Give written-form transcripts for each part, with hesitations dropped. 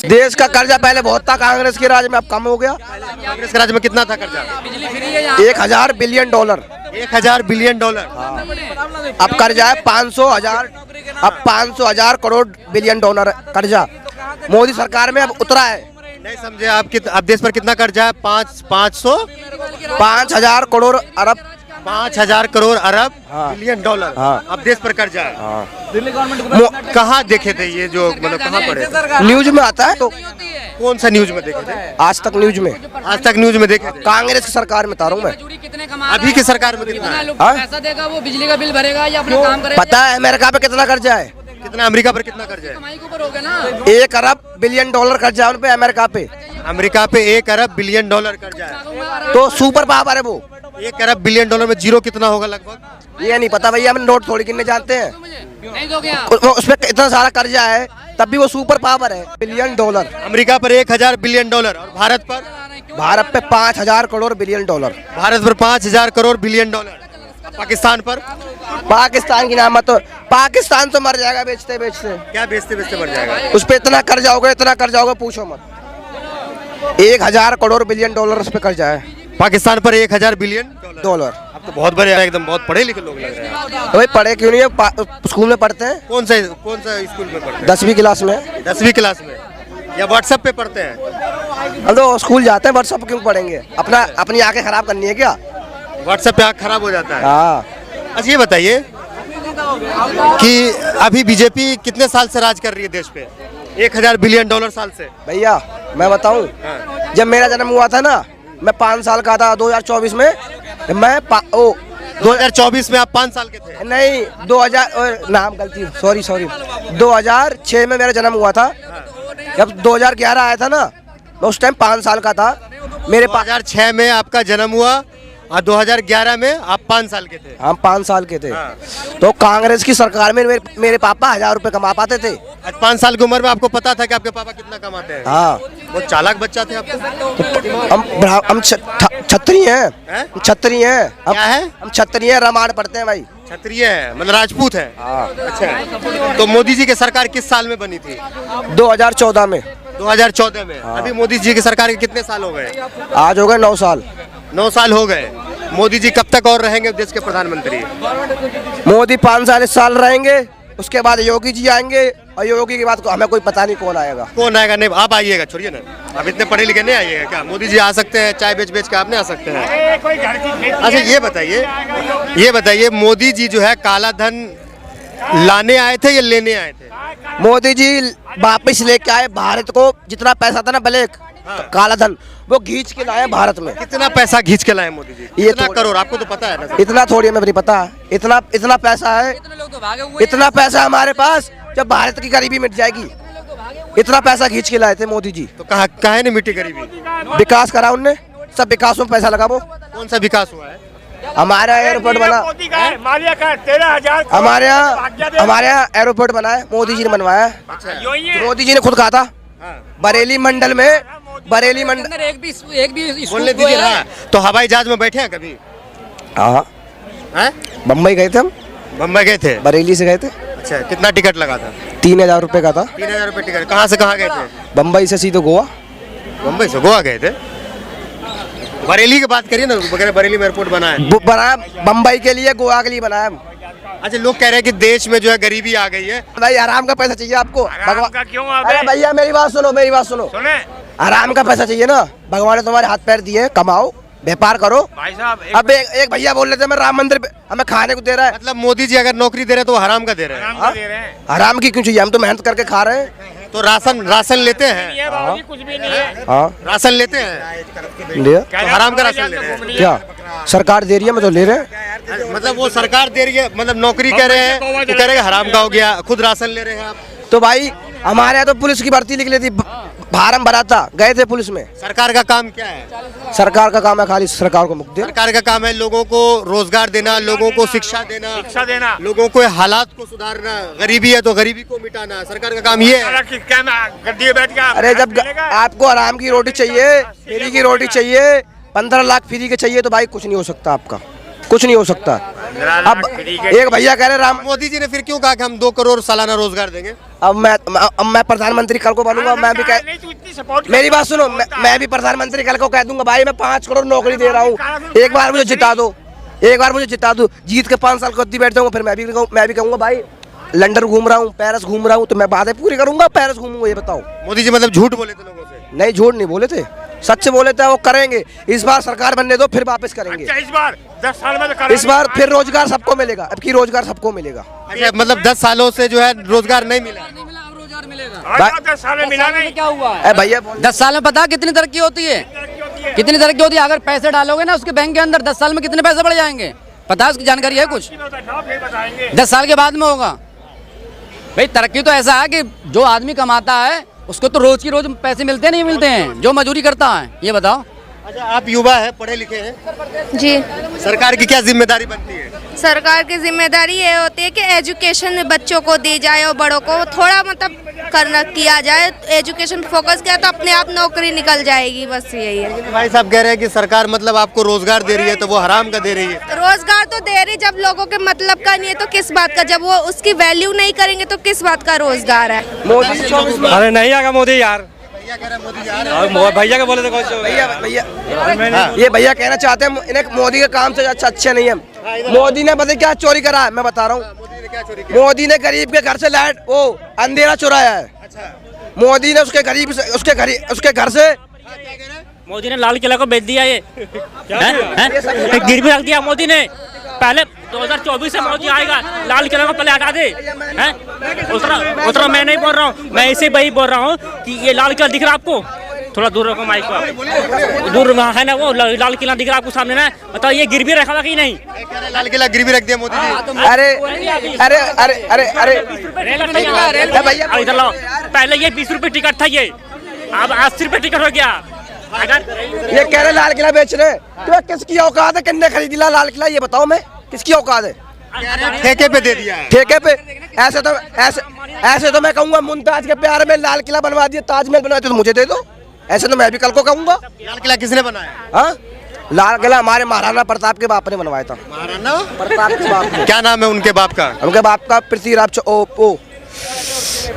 देश का कर्जा पहले बहुत था कांग्रेस के राज में, अब कम हो गया। कांग्रेस के राज में कितना था कर्जा? 1000 बिलियन डॉलर। 1000 billion dollar. अब कर्जा है 500 हजार करोड़ बिलियन डॉलर कर्जा मोदी सरकार में अब उतरा है। नहीं समझे आप अब देश पर कितना कर्जा है? 5000 करोड़ अरब 5000 करोड़ अरब हाँ। Billion dollar. हाँ। अब देश पर कर्जा है। हाँ। कहाँ देखे थे ये जो मतलब कहाँ पढ़े थे? न्यूज में आता है तो कौन सा न्यूज में देखे थे? आज तक न्यूज में। आज तक न्यूज में देखे थे। कांग्रेस की सरकार में तारूं मैं। अभी की सरकार में कितना है? पैसा देगा वो बिजली का बिल भरेगा या अपना काम करेगा। पता है अमेरिका पे कितना कर्जा है? कितना? अमेरिका पर कितना कर्जा है? कमाई के ऊपर होगा ना। 1 अरब बिलियन डॉलर कर्जा है उन पे अमेरिका पे। अमेरिका पे 1 अरब बिलियन डॉलर कर्जा है। तो सुपर पावर है वो। 1 अरब बिलियन डॉलर में जीरो कितना होगा लगभग? ये नहीं पता भैया, हम नोट थोड़ी गिनने जानते हैं। नहीं दोगे आप। उस पे इतना सारा कर्जा है तब भी वो सुपर पावर है। Billion dollar. अमेरिका पर 1000 बिलियन डॉलर और भारत पे 5000 करोड़ बिलियन डॉलर। भारत पर 5000 करोड़ बिलियन डॉलर। पाकिस्तान पर? पाकिस्तान की नाम मत तो, पाकिस्तान तो मर जाएगा बेचते बेचते। क्या बेचते बेचते मर जाएगा? उस पे इतना कर्जा होगा, इतना कर्जा होगा पूछो मत। 1000 करोड़ बिलियन डॉलर उस पे कर्जा है पाकिस्तान पर 1000 बिलियन डॉलर। अब तो बहुत बड़े एकदम बहुत पढ़े लिखे लोग लग रहे हैं। तो भाई पढ़े क्यों नहीं है? स्कूल में पढ़ते हैं। कौन सा स्कूल में पढ़ते हैं? 10वीं क्लास में। 10वीं क्लास में या व्हाट्सएप पे पढ़ते हैं? हम तो स्कूल जाते हैं, व्हाट्सएप क्यों पढ़ेंगे? अपनी आंखें खराब करनी है क्या? व्हाट्सएप पे आँख खराब हो जाता है। हाँ। अच्छा ये बताइए कि अभी बीजेपी कितने साल से राज कर रही है देश पे? 1000 बिलियन डॉलर साल से। भैया मैं बताऊं, जब मेरा जन्म हुआ था ना, मैं 5 साल का था 2024 में। मैं 2024 में आप 5 साल के थे? नहीं 2000 नाम गलती, सॉरी 2006 में मेरा जन्म हुआ था। जब 2011 आया था ना, मैं उस टाइम 5 साल का था। मेरे 2006 में आपका जन्म हुआ और 2011 में आप 5 साल के थे। हम 5 साल के थे। हाँ। तो कांग्रेस की सरकार में मेरे पापा 1000 रुपए कमा पाते थे। आज 5 साल की उम्र में आपको पता था कि आपके पापा कितना कमाते हैं? हाँ। वो चालाक बच्चा थे आपको। हम छत्री हैं। छत्री हैं। क्या है? हम छत्री हैं, रामायण पढ़ते हैं भाई। क्षत्रिय है मतलब राजपूत है। हाँ। अच्छा तो मोदी जी की सरकार किस साल में बनी थी? 2014 में। 2014 में। हाँ। अभी मोदी जी की सरकार के कितने साल हो गए? आज हो गए 9 साल। 9 साल हो गए। मोदी जी कब तक और रहेंगे देश के प्रधानमंत्री? मोदी 5 साल इस साल रहेंगे, उसके बाद योगी जी आएंगे और योगी के बाद हमें कोई पता नहीं कौन आएगा। कौन आएगा? नहीं आप आइएगा, छोड़िए ना, आप इतने पढ़े लिखे नहीं आइएगा क्या? मोदी जी आ सकते हैं, चाय बेच बेच के आप नहीं आ सकते हैं? अच्छा ये बताइए मोदी जी जो है काला धन लाने आए थे या लेने आए थे? मोदी जी वापिस लेके आए भारत को। जितना पैसा था ना ब्लैक काला धन, वो खींच के लाए भारत में। कितना पैसा खींच के लाए मोदी जी? ये कितना करोड़? आपको तो पता है ना? इतना थोड़ी हमें नहीं पता। इतना पैसा है, इतना पैसा हमारे पास, जब भारत की गरीबी मिट जाएगी। इतना पैसा खींच के लाए थे मोदी जी। तो काहे नहीं मिट्टी गरीबी? विकास करा उनने, सब विकास में पैसा लगा। वो कौन सा विकास हुआ है? हमारा एयरपोर्ट बना, हमारे यहाँ एयरपोर्ट बना है, मोदी जी ने बनवाया है। मोदी जी ने खुद कहा था बरेली मंडल में एक भी बोलने दीजिए ना। तो हवाई जहाज में बैठे हैं कभी? हाँ। हैं? बम्बई गए थे हम। बम्बई गए थे? बरेली से गए थे। अच्छा कितना टिकट लगा था? 3000 रुपए का था। 3000 रुपये टिकट। कहाँ से कहाँ गए थे? बम्बई से सीधे गोवा। मुंबई से गोवा गए थे? बरेली की बात करिए ना, बरेली में एयरपोर्ट बना है। बनाया बम्बई के लिए, गोवा के लिए बनाया। अच्छा लोग कह रहे हैं कि देश में जो है गरीबी आ गई है। भाई आराम का पैसा चाहिए आपको। का क्यों? अरे भैया मेरी बात सुनो। सुने आराम का पैसा चाहिए ना, भगवान ने तुम्हारे हाथ पैर दिए, कमाओ, व्यापार करो। भाई साहब अब एक भैया बोल रहे थे मैं राम मंदिर हमें खाने को दे रहा है। मतलब मोदी जी अगर नौकरी दे रहे हैं तो वो हराम का दे रहे हैं। आराम का दे रहे हैं। हराम की क्यों चाहिए? हम तो मेहनत करके खा रहे हैं। तो राशन लेते हैं? ये बाबूजी कुछ भी नहीं है। हाँ राशन लेते हैं लिया। तो हराम का राशन ले रहे हैं क्या? सरकार दे रही है, मैं तो ले रहे हैं। मतलब वो सरकार दे रही है, मतलब नौकरी कह रहे हैं तो कह रहे हैं हराम का हो गया, खुद राशन ले रहे हैं आप। तो भाई हमारे यहाँ तो पुलिस की भर्ती निकली थी, फार्म भरा था, गए थे पुलिस में। सरकार का काम क्या है? सरकार का काम है खाली सरकार को मुक्ति। सरकार का काम है लोगों को रोजगार देना, लोगों को शिक्षा देना, लोगों को हालात को सुधारना। गरीबी है तो गरीबी को मिटाना, सरकार का काम ये है। गड्डी बैठ के अरे जब आपको आराम की रोटी चाहिए, फ्री की रोटी चाहिए, 15 लाख फ्री के चाहिए, तो भाई कुछ नहीं हो सकता आपका। कुछ नहीं हो सकता। अब एक भैया कह रहे राम, मोदी जी ने फिर क्यों कहा कि हम 2 करोड़ सालाना रोजगार देंगे? अब मैं प्रधानमंत्री कल को बनूंगा, मैं भी कह, नहीं तो इतनी सपोर्ट मेरी बात सुनो, मैं भी प्रधानमंत्री कल को कह दूंगा भाई मैं 5 करोड़ नौकरी दे रहा हूँ, एक बार मुझे जिता दो, एक बार मुझे जिता दो, जीत के 5 साल गद्दी बैठ जाऊंगा, फिर मैं भी कहूंगा भाई लंदन घूम रहा हूँ, पेरिस घूम रहा हूँ, तो मैं बातें पूरी करूंगा, पेरिस घूमूंगा। ये बताओ, मोदी जी मतलब झूठ बोले थे लोगों से? नहीं झूठ नहीं बोले थे, सच बोले थे। वो करेंगे, इस बार सरकार बनने दो फिर वापस करेंगे। अच्छा, इस बार 10 साल में तो करेंगे। इस बार फिर रोजगार सबको मिलेगा, अब की रोजगार सबको मिलेगा। अच्छा, मतलब 10 सालों से जो है रोजगार नहीं मिला। नहीं मिला, अब रोजगार मिलेगा। आज 10 साल में मिला नहीं। क्या हुआ है? भैया 10 साल में पता कितनी तरक्की होती है? कितनी तरक्की होती है? अगर पैसे डालोगे ना उसके बैंक के अंदर 10 साल में कितने पैसे बढ़ जाएंगे, पता है? उसकी जानकारी है कुछ? फिर बताएंगे। 10 साल के बाद में होगा भाई। तरक्की तो ऐसा है कि जो आदमी कमाता है उसको तो रोज की रोज पैसे मिलते नहीं मिलते हैं, जो मजदूरी करता है। ये बताओ। अच्छा, आप युवा है, पढ़े लिखे हैं, जी, सरकार की क्या जिम्मेदारी बनती है? सरकार की जिम्मेदारी ये होती है कि एजुकेशन बच्चों को दी जाए और बड़ों को थोड़ा मतलब करना किया जाए, एजुकेशन फोकस किया तो अपने आप नौकरी निकल जाएगी, बस यही है। भाई साहब कह रहे हैं कि सरकार मतलब आपको रोजगार दे रही है तो वो हराम का दे रही है। रोजगार तो दे रही, जब लोगों के मतलब का नहीं है तो किस बात का? जब वो उसकी वैल्यू नहीं करेंगे तो किस बात का रोजगार है? मोदी जी 24 में अरे नहीं आएगा मोदी यार, भैया कह रहे हैं मोदी जी आ रहे हैं। भैया के बोले थे कौन से? भैया ये भैया कहना चाहते हैं इन्हें मोदी के काम से अच्छे नहीं है। मोदी ने पता क्या चोरी करा है, मैं बता रहा हूँ। मोदी ने क्या चोरी किया? मोदी ने गरीब के घर से लाइट वो अंधेरा चुराया है। मोदी ने उसके घर से मोदी ने लाल किला को बेच दिया। ये गिरवी रख दिया मोदी ने। पहले 2024 से मोदी आएगा, लाल किला को पहले हटा दे। उतना मैं नहीं बोल रहा हूँ, मैं इसे वही बोल रहा हूँ कि ये लाल किला दिख रहा आपको? थोड़ा दूर रखो माइक को, आप दूर है ना, वो लाल किला दिख रहा आपको सामने ना? बताओ ये गिरवी रखा था कि नहीं? लाल किला गिरवी रख दिया मोदी जी। अरे अरे अरे अरे अरे भैया इधर लाओ। पहले ये 20 रुपए टिकट था, ये अब 80 रुपए टिकट हो गया। अगर ये कह रहे लाल किला बेच रहे, तो किसकी औकात है? किन्ने खरीदी लाल किला, ये बताओ, मैं किसकी औकात है? ठेके पे दे दिया है। ठेके पे? ऐसे तो मैं कहूंगा मुमताज के प्यार में लाल किला बनवा दिया, ताजमहल बनवा दिया तो मुझे दे दो। ऐसे तो मैं भी कल को कहूंगा। लाल किला किसने बनाया? हाँ, लाल किला हमारे महाराणा प्रताप के बाप ने बनवाया था। महाराणा प्रताप के बाप ने। क्या नाम है उनके बाप का? उनके बाप का पृथ्वीराज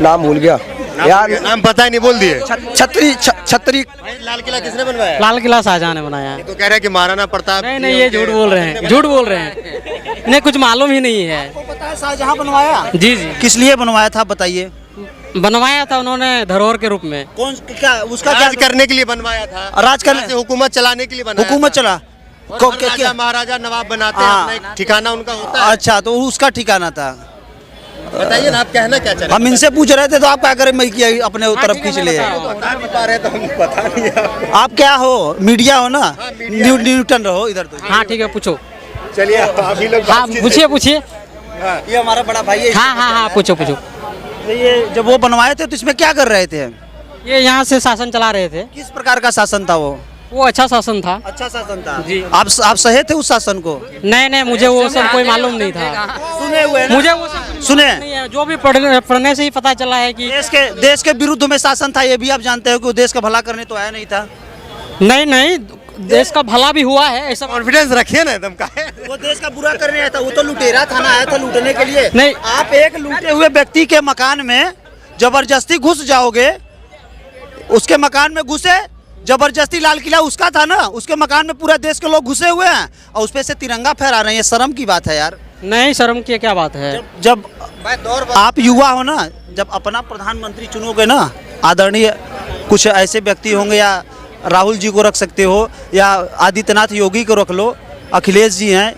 नाम भूल गया यार, नाम पता ही नहीं, बोल दिए। छतरी। लाल किला किसने बनवाया? लाल किला शाहजहां ने बनाया है। तो कह रहे हैं कि महाराणा प्रताप। नहीं, ये झूठ बोल रहे हैं, झूठ बोल रहे हैं। इन्हें कुछ मालूम ही नहीं है। पता है शाहजहां बनवाया? जी, किस लिए बनवाया था बताइए? बनवाया था उन्होंने धरोहर के रूप में। कौन क्या उसका राज करने के लिए बनवाया था, राज करने से हुकूमत चलाने के लिए बनाया हुकूमत था। चला राजा महाराजा नवाब बनाते हैं, हाँ। अपना एक ठिकाना उनका होता है। अच्छा, तो उसका ठिकाना था। बताइए ना, आप कहना क्या चाह रहे हम इनसे पूछ रहे थे तो आप क्या करें, मैं किया अपने तरफ खींच लिए। बता नहीं पा रहे तो हम बता नहीं आपको। आप क्या हो, मीडिया हो ना, न्यूटन रहो इधर तो। हाँ ठीक है, पूछो। चलिए आप ही लोग हाँ पूछिए। ये हमारा बड़ा भाई है। हाँ पूछो। तो ये जब वो बनवाए थे तो इसमें क्या कर रहे थे? ये यहाँ से शासन चला रहे थे। किस प्रकार का शासन था वो? वो अच्छा शासन था। अच्छा शासन था जी। आप सहे थे उस शासन को? नहीं, मुझे वो सब कोई मालूम नहीं था। सुने हुए मुझे वो सब सुने नहीं है, जो भी पढ़ने से ही पता चला है कि देश के विरुद्ध में शासन था। ये भी आप जानते हो कि वो देश का भला करने तो आया नहीं था। नहीं, देश का भला भी हुआ है, ऐसा कॉन्फिडेंस रखिए ना एकदम का। वो देश का बुरा करने आया था, वो तो लुटेरा था ना, आया था लूटने के लिए। नहीं। आप एक लूटे हुए व्यक्ति के मकान में जबरदस्ती घुस जाओगे, उसके मकान में घुसे जबरदस्ती, लाल किला उसका था ना, उसके मकान में पूरा देश के लोग घुसे हुए हैं और उस पे से तिरंगा फहरा रहे हैं। ये शर्म की बात है यार। नहीं, शर्म की क्या बात है? जब आप युवा हो ना, जब अपना प्रधानमंत्री चुनोगे ना, आदरणीय कुछ ऐसे व्यक्ति होंगे, या राहुल जी को रख सकते हो, या आदित्यनाथ योगी को रख लो, अखिलेश जी हैं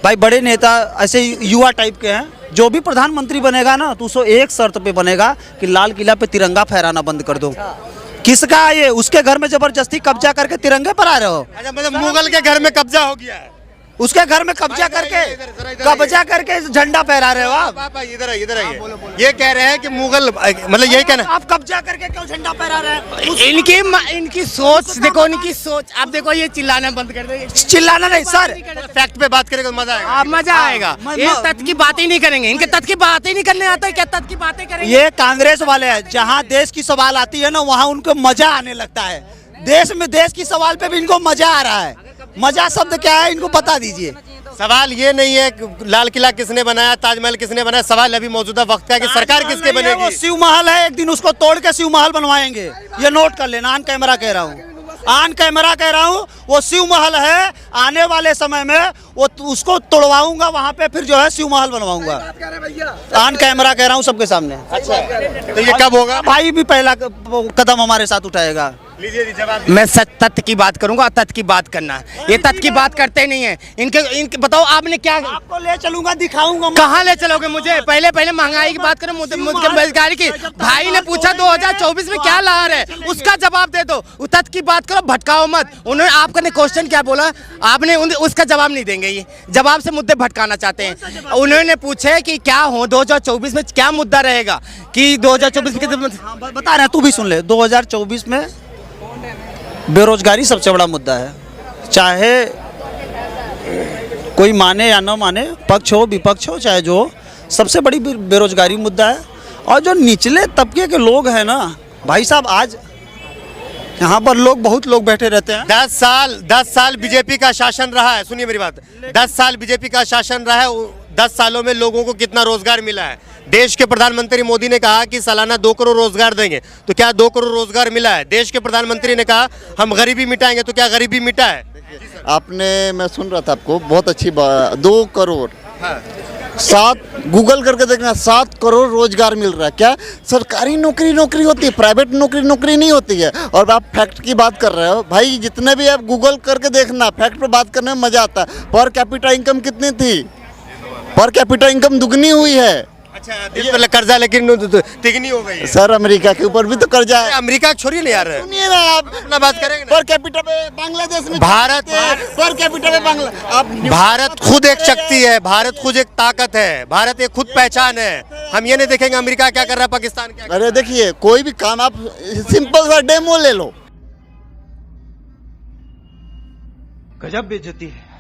भाई, बड़े नेता ऐसे युवा टाइप के हैं। जो भी प्रधानमंत्री बनेगा ना तो उसको एक शर्त पे बनेगा कि लाल किला पे तिरंगा फहराना बंद कर दो। किसका ये? उसके घर में जबरदस्ती कब्जा करके तिरंगे पर आ रहे हो? अच्छा, मतलब मुगल के घर में कब्जा हो गया है। उसके घर में कब्जा करके झंडा फहरा रहे हो आप। इधर आइए। ये कह रहे हैं कि मुगल, मतलब यही कहना। आप कब्जा करके क्यों झंडा फहरा रहे हैं? इनकी सोच देखो, इनकी सोच आप देखो। ये चिल्लाना बंद कर दो। चिल्लाना नहीं सर, फैक्ट पे बात करेंगे तो मजा आएगा। आप मजा आएगा। ये तथ्य की बात ही नहीं करेंगे, इनके तथ्य की बात ही नहीं करने आता है। क्या तथ्य की बातें करेंगे? ये कांग्रेस वाले हैं, जहाँ देश की सवाल आती है ना वहाँ उनको मजा आने लगता है। देश में देश की सवाल पे भी इनको मजा आ रहा है। मजा शब्द क्या है इनको बता दीजिए। सवाल ये नहीं है कि लाल किला किसने बनाया, ताजमहल किसने बनाया, सवाल अभी मौजूदा वक्त का है कि सरकार किसके वो बनेगी। शिव महल है, एक दिन उसको तोड़ के शिव महल बनवाएंगे, ये नोट कर लेना। ऑन कैमरा कह रहा हूँ, ऑन कैमरा कह रहा हूँ, वो शिव महल है। आने वाले समय में वो उसको तोड़वाऊंगा, वहाँ पे फिर जो है शिव महल बनवाऊंगा। ऑन कैमरा कह रहा हूँ सबके सामने। अच्छा, तो ये कब होगा? भाई भी पहला कदम हमारे साथ उठाएगा। लीजिए जवाब। मैं सच तथ्य की बात करूंगा, तथ्य की बात करना। ये तथ्य की बात करते नहीं है। इनके बताओ आपने क्या, आपको ले चलूंगा, दिखाऊंगा। कहाँ ले चलोगे मुझे? पहले महंगाई की बात करो, मुझे बेरोजगारी की। भाई ने पूछा 2024 में क्या लहर है, उसका जवाब दे दो। तथ्य की बात करो, भटकाओ मत। उन्होंने आपने क्वेश्चन क्या बोला, आपने उसका जवाब नहीं देंगे। ये जवाब से मुद्दे भटकाना चाहते हैं। उन्होंने पूछे कि क्या हो 2024 में क्या मुद्दा रहेगा, कि 2024 में बता रहे, तू भी सुन ले। 2024 में बेरोजगारी सबसे बड़ा मुद्दा है, चाहे कोई माने या न माने, पक्ष हो विपक्ष हो, चाहे जो हो, सबसे बड़ी बेरोजगारी मुद्दा है। और जो निचले तबके के लोग हैं ना भाई साहब, आज यहाँ पर बहुत लोग बैठे रहते हैं। 10 साल बीजेपी का शासन रहा है। सुनिए मेरी बात, 10 साल बीजेपी का शासन रहा है। 10 सालों में लोगों को कितना रोजगार मिला है? देश के प्रधानमंत्री मोदी ने कहा कि सालाना 2 करोड़ रोजगार देंगे, तो क्या 2 करोड़ रोजगार मिला है? देश के प्रधानमंत्री ने कहा हम गरीबी मिटाएंगे, तो क्या गरीबी मिटा है? आपने, मैं सुन रहा था आपको, बहुत अच्छी बात। 2 करोड़, 7 गूगल करके देखना, 7 करोड़ रोजगार मिल रहा है। क्या सरकारी नौकरी होती है, प्राइवेट नौकरी नहीं होती है। और आप फैक्ट की बात कर रहे हो भाई, जितने भी आप गूगल करके देखना, फैक्ट पे बात करने में मजा आता है। पर कैपिटा इनकम कितनी थी? पर कैपिटा इनकम दुगनी हुई है। अच्छा, देश पर कर्जा लेकिन तिगनी हो गई है। सर अमेरिका के ऊपर भी तो कर्जा है। अमेरिका छोड़िए ना यार, सुनिए ना आप, अपना बात करेंगे ना। पर कैपिटा पे बांग्लादेश में, भारत पर कैपिटा पे भारत खुद एक शक्ति है, भारत खुद एक ताकत है, भारत एक खुद पहचान है। हम ये नहीं देखेंगे अमेरिका क्या कर रहा है, पाकिस्तान क्या कर रहा है। अरे देखिए, कोई भी काम आप सिंपल सा डेमो ले लो, गजब बेइज्जती है।